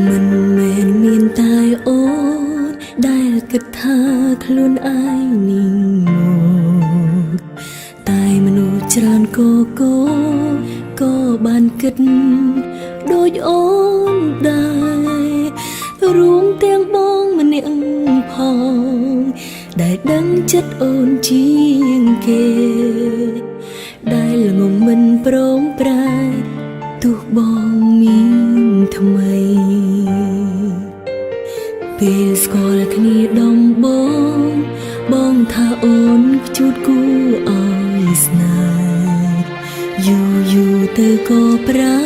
មិនមែនមានតែអូនដែលគិតថាខ្លួនឯងนิ่งមកតែមនុស្សច្រើនក៏បានគិតដូចអូនដែររួមទាំងបងម្នាក់ផងដែលដឹងចិត្តអូនជាងគេដែលល្ងងមិនព្រមប្រែទោះបងមានថ្មីពេលស្គាល់គ្នាដំបងថាអូនខ្ជួតគួរឲ្យស្នេហ៍យូរទៅក៏ប្រែ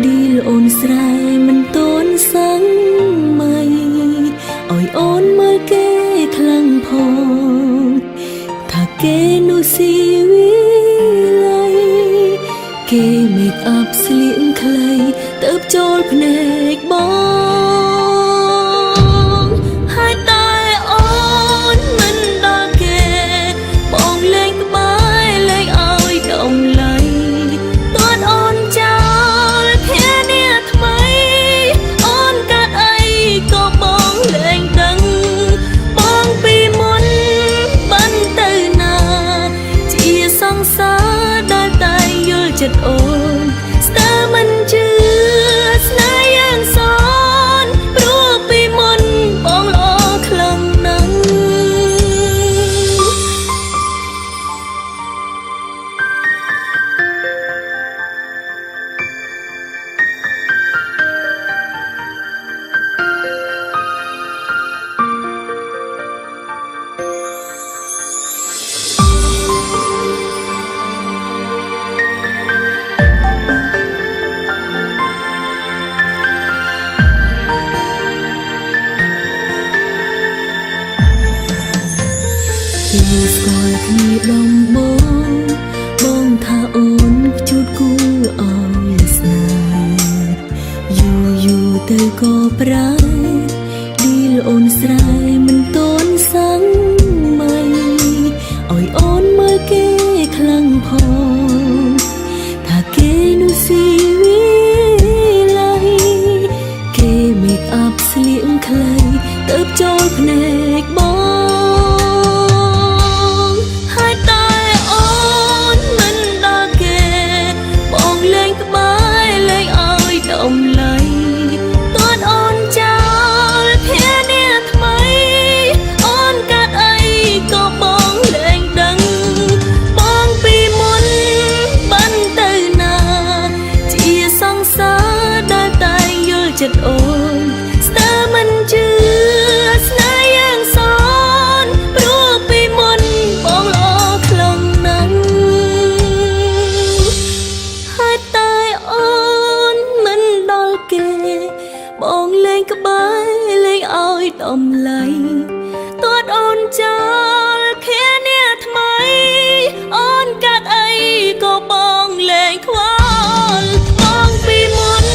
ឌីលអូនស្រែមិនតន់សឹងមិនឲ្យអូនមើលគេខ្លាំងផងថាគេនោះស៊ីវិល័យគេមេកអាប់ស្លៀកខ្លីទៅចូលភ្នែកបងហើយតែអូនមិនដល់គេបងលេងក្បែរលេងឲ្យដំឡៃតើអូនចោលភានាថ្មីអូនកាត់អីក៏បងលេងដឹងបងពីមុនបានទៅណាជាសង្សារដែលតែយល់ចិត្តអូនស្ទើរមិនជឿស្នេហ៍យ៉ាងសនព្រោះពីមុនបងល្អខ្លាំងណាស់ស្គាល់គ្នាដំបងថាអូនខ្ជួតគួរឲ្យស្នេហ៍យូរទៅក៏ប្រែឌីលអូនស្រែមិនតន់សឹងមិនឲ្យអូនមើលគេខ្លាំងផងថាគេនោះស៊ីវិល័យគេមេកអាប់ស្លៀកខ្លីទៅចូលភ្នែកបងចិត្តអូនស្ទើរមិនជឿស្នេហ៍យ៉ាងសនព្រោះពីមុនបងល្អខ្លាំងណាស់ហើយតែអូនមិនដល់គេបងលេងក្បែរលេងឲ្យដំឡៃតើអូនចោលភានាថ្មីអូនកាត់អីក៏បងលេងខ្វល់បងពីមុន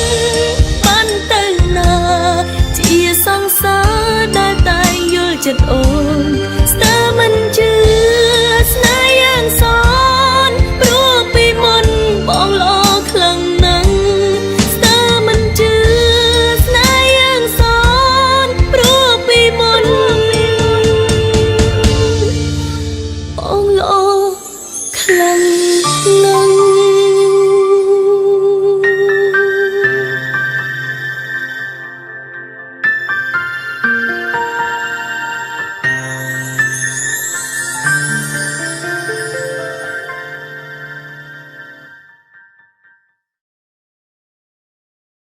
ជាសង្សារដែលតែយល់ចិត្តអូនស្ទើរមិនជឿស្នេហ៍យ៉ាងសនព្រោះពីមុនបងល្អខ្លាំងណាស់ស្ទើរមិនជឿស្នេហ៍យ៉ាងសនព្រោះពីមុនបងល្អខ្លាំង